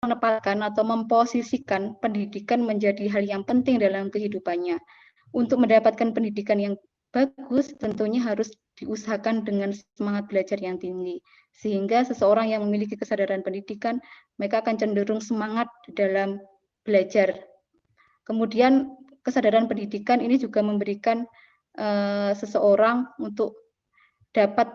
menempatkan atau memposisikan pendidikan menjadi hal yang penting dalam kehidupannya. Untuk mendapatkan pendidikan yang bagus, tentunya harus diusahakan dengan semangat belajar yang tinggi. Sehingga seseorang yang memiliki kesadaran pendidikan, mereka akan cenderung semangat dalam belajar. Kemudian kesadaran pendidikan ini juga memberikan seseorang untuk dapat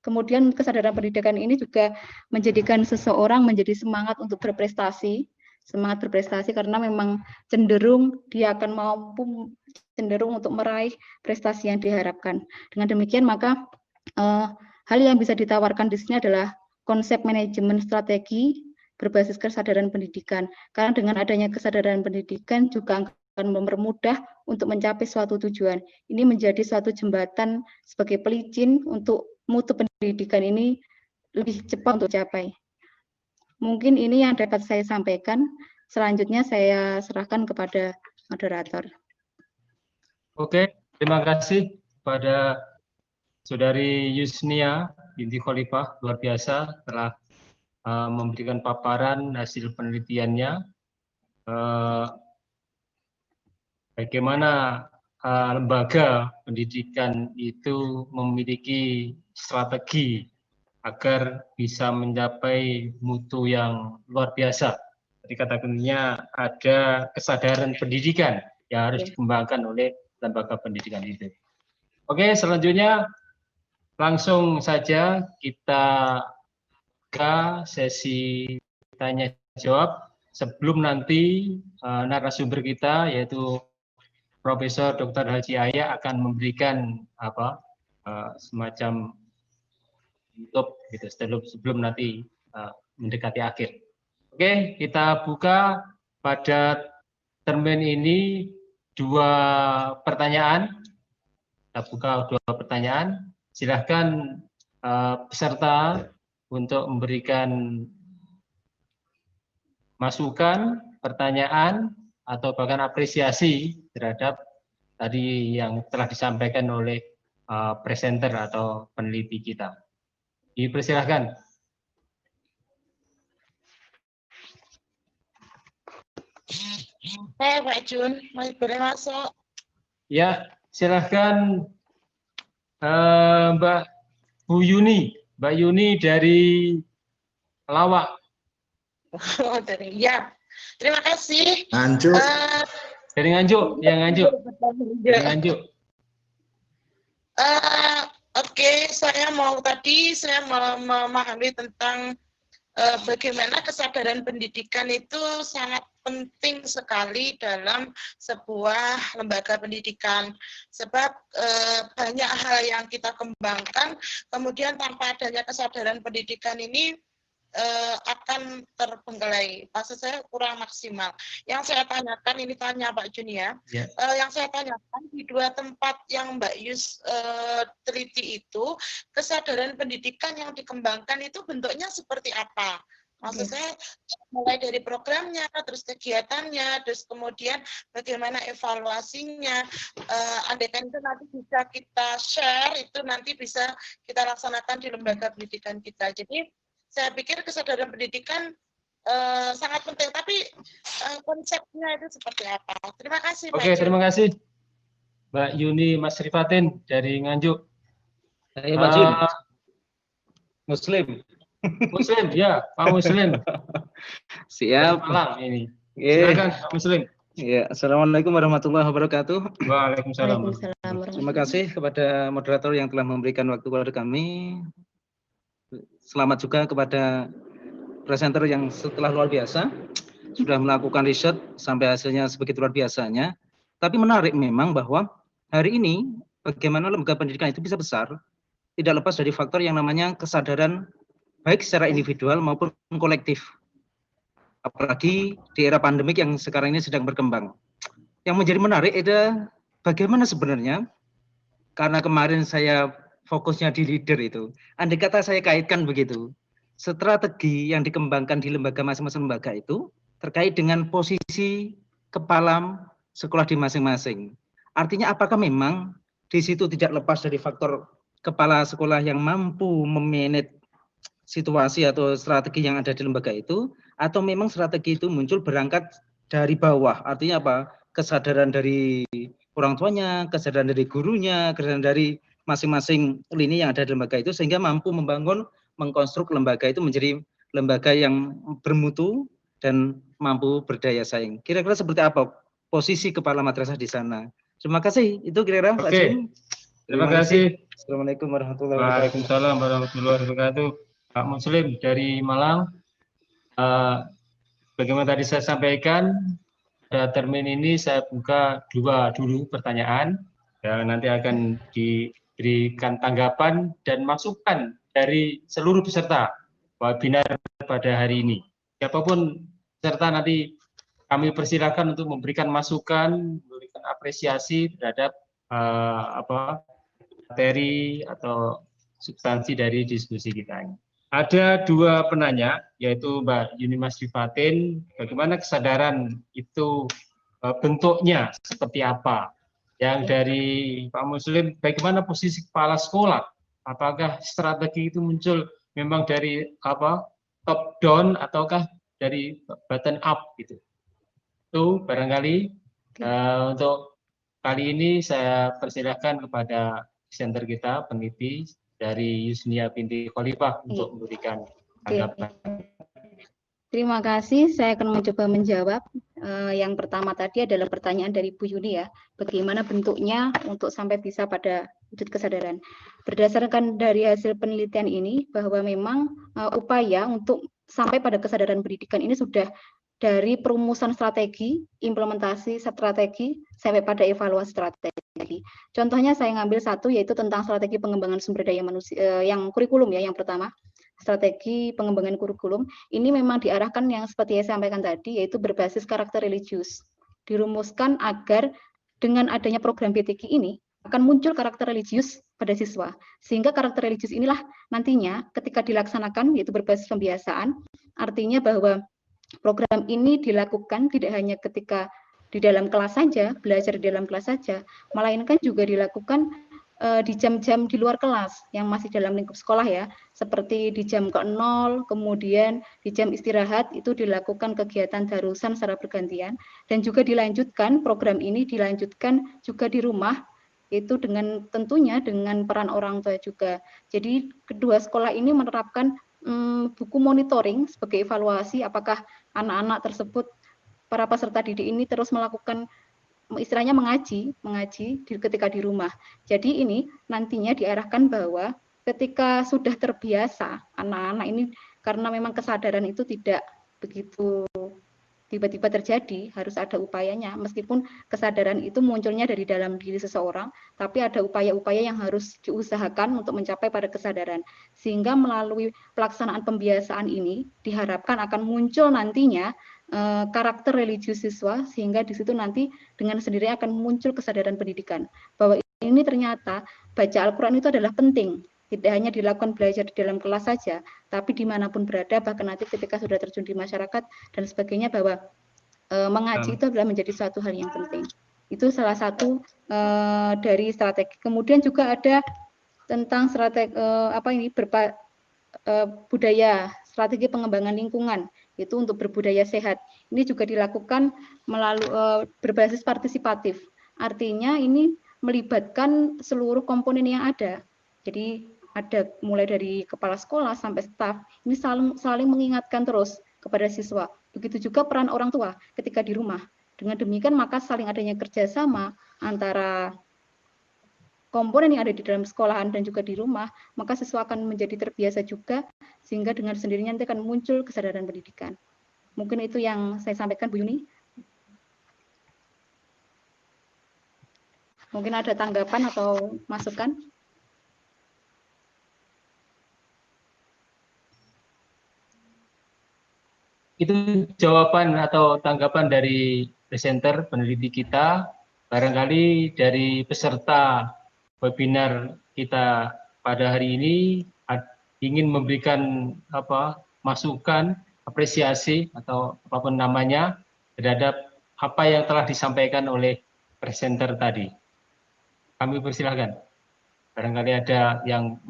kemudian kesadaran pendidikan ini juga menjadikan seseorang menjadi semangat untuk berprestasi, semangat berprestasi karena memang cenderung dia akan mampu cenderung untuk meraih prestasi yang diharapkan. Dengan demikian maka hal yang bisa ditawarkan di sini adalah konsep manajemen strategi berbasis kesadaran pendidikan. Karena dengan adanya kesadaran pendidikan juga akan mempermudah untuk mencapai suatu tujuan. Ini menjadi suatu jembatan sebagai pelicin untuk mutu pendidikan ini lebih cepat untuk capai. Mungkin ini yang dapat saya sampaikan. Selanjutnya saya serahkan kepada moderator. Oke, terima kasih kepada Saudari Yusnia binti Khalifah, luar biasa telah memberikan paparan hasil penelitiannya. Bagaimana lembaga pendidikan itu memiliki strategi agar bisa mencapai mutu yang luar biasa. Jadi kata kuncinya ada kesadaran pendidikan yang harus dikembangkan oleh lembaga pendidikan itu. Oke, selanjutnya langsung saja kita buka sesi tanya jawab sebelum nanti narasumber kita yaitu Profesor Dr. Haji Aya akan memberikan semacam YouTube gitu sebelum nanti mendekati akhir. Oke, kita buka pada termin ini dua pertanyaan. Kita buka dua pertanyaan. Silahkan peserta untuk memberikan masukan, pertanyaan, atau bahkan apresiasi terhadap tadi yang telah disampaikan oleh presenter atau peneliti kita. Dipersilahkan. Pak Jun, boleh masuk? Ya, silahkan Mbak Mbak Yuni dari Lawak. Oh, ya. Terima kasih. Nganjuk. Dari Nganjuk, ya Nganjuk. Dari Nganjuk. Oke, saya memahami tentang bagaimana kesadaran pendidikan itu sangat penting sekali dalam sebuah lembaga pendidikan. Sebab banyak hal yang kita kembangkan, kemudian tanpa adanya kesadaran pendidikan ini akan terbengkelai. Maksud saya kurang maksimal. Yang saya tanyakan, ini tanya Pak Jun ya, yang saya tanyakan di dua tempat yang Mbak Yus teliti itu, kesadaran pendidikan yang dikembangkan itu bentuknya seperti apa? Maksud saya mulai dari programnya, terus kegiatannya, terus kemudian bagaimana evaluasinya. Andaikan itu nanti bisa kita share, itu nanti bisa kita laksanakan di lembaga pendidikan kita. Jadi saya pikir kesadaran pendidikan sangat penting, tapi konsepnya itu seperti apa? Terima kasih. Oke, terima kasih Mbak Yuni Mas Rifatin dari Nganjuk. Saya Pak Jun. Muslim. Muslim, ya, Pak Muslim. Siap. Malam ini. Silakan Pak Muslim. Ya, Assalamualaikum warahmatullahi wabarakatuh. Waalaikumsalam. Terima kasih kepada moderator yang telah memberikan waktu kepada kami. Selamat juga kepada presenter yang setelah luar biasa sudah melakukan riset sampai hasilnya sebegitu luar biasanya. Tapi menarik memang bahwa hari ini bagaimana lembaga pendidikan itu bisa besar tidak lepas dari faktor yang namanya kesadaran baik secara individual maupun kolektif. Apalagi di era pandemik yang sekarang ini sedang berkembang. Yang menjadi menarik adalah bagaimana sebenarnya, karena kemarin saya fokusnya di leader itu. Andai kata saya kaitkan begitu, strategi yang dikembangkan di lembaga masing-masing lembaga itu terkait dengan posisi kepala sekolah di masing-masing. Artinya apakah memang di situ tidak lepas dari faktor kepala sekolah yang mampu memanage situasi atau strategi yang ada di lembaga itu, atau memang strategi itu muncul berangkat dari bawah, artinya apa? Kesadaran dari orang tuanya, kesadaran dari gurunya, kesadaran dari masing-masing lini yang ada di lembaga itu, sehingga mampu membangun, mengkonstruk lembaga itu menjadi lembaga yang bermutu dan mampu berdaya saing. Kira-kira seperti apa posisi kepala madrasah di sana? Terima kasih. Itu kira-kira Pak Jim. Terima kasih. Assalamualaikum warahmatullahi wabarakatuh. Waalaikumsalam warahmatullahi wabarakatuh. Pak Muslim dari Malang. Bagaimana tadi saya sampaikan, pada termin ini saya buka dulu pertanyaan, yang nanti akan diberikan tanggapan dan masukan dari seluruh peserta webinar pada hari ini. Siapapun peserta nanti kami persilakan untuk memberikan masukan, memberikan apresiasi terhadap materi atau substansi dari diskusi kita ini. Ada dua penanya, yaitu Mbak Yuni Masrifatin, bagaimana kesadaran itu bentuknya seperti apa? Yang dari Pak Muslim, bagaimana posisi kepala sekolah? Apakah strategi itu muncul memang dari top down ataukah dari bottom up gitu? Itu barangkali untuk kali ini saya persilahkan kepada presenter kita, peneliti dari Yusnia binti Khalifah untuk memberikan tanggapan. Terima kasih, saya akan mencoba menjawab. Yang pertama tadi adalah pertanyaan dari Bu Yuni ya, bagaimana bentuknya untuk sampai bisa pada wujud kesadaran. Berdasarkan dari hasil penelitian ini, bahwa memang upaya untuk sampai pada kesadaran pendidikan ini sudah dari perumusan strategi, implementasi strategi, sampai pada evaluasi strategi. Contohnya saya ngambil satu, yaitu tentang strategi pengembangan sumber daya manusia, yang kurikulum ya, yang pertama. Strategi pengembangan kurikulum, ini memang diarahkan yang seperti saya sampaikan tadi, yaitu berbasis karakter religius. Dirumuskan agar dengan adanya program BTQ ini, akan muncul karakter religius pada siswa. Sehingga karakter religius inilah nantinya ketika dilaksanakan, yaitu berbasis pembiasaan, artinya bahwa program ini dilakukan tidak hanya ketika di dalam kelas saja, belajar di dalam kelas saja, melainkan juga dilakukan di jam-jam di luar kelas yang masih dalam lingkup sekolah ya, seperti di jam ke-0, kemudian di jam istirahat itu dilakukan kegiatan darusan secara bergantian, dan juga dilanjutkan, program ini dilanjutkan juga di rumah, itu dengan tentunya dengan peran orang tua juga. Jadi kedua sekolah ini menerapkan buku monitoring sebagai evaluasi apakah anak-anak tersebut, para peserta didik ini terus melakukan istilahnya mengaji ketika di rumah. Jadi ini nantinya diarahkan bahwa ketika sudah terbiasa anak-anak ini, karena memang kesadaran itu tidak begitu tiba-tiba terjadi, harus ada upayanya. Meskipun kesadaran itu munculnya dari dalam diri seseorang, tapi ada upaya-upaya yang harus diusahakan untuk mencapai pada kesadaran. Sehingga melalui pelaksanaan pembiasaan ini diharapkan akan muncul nantinya karakter religius siswa, sehingga di situ nanti dengan sendiri akan muncul kesadaran pendidikan. Bahwa ini ternyata baca Al-Quran itu adalah penting. Tidak hanya dilakukan belajar di dalam kelas saja, tapi dimanapun berada, bahkan nanti ketika sudah terjun di masyarakat dan sebagainya, bahwa mengaji itu adalah menjadi suatu hal yang penting. Itu salah satu dari strategi. Kemudian juga ada tentang strategi budaya, strategi pengembangan lingkungan, itu untuk berbudaya sehat. Ini juga dilakukan melalui berbasis partisipatif. Artinya ini melibatkan seluruh komponen yang ada. Jadi ada mulai dari kepala sekolah sampai staf, ini saling mengingatkan terus kepada siswa. Begitu juga peran orang tua ketika di rumah. Dengan demikian maka saling adanya kerjasama antara komponen yang ada di dalam sekolahan dan juga di rumah, maka siswa akan menjadi terbiasa juga, sehingga dengan sendirinya nanti akan muncul kesadaran pendidikan. Mungkin itu yang saya sampaikan, Bu Yuni. Mungkin ada tanggapan atau masukan? Itu jawaban atau tanggapan dari presenter peneliti kita, barangkali dari peserta webinar kita pada hari ini ingin memberikan masukan, apresiasi atau apapun namanya terhadap apa yang telah disampaikan oleh presenter tadi. Kami persilahkan. barangkali ada yang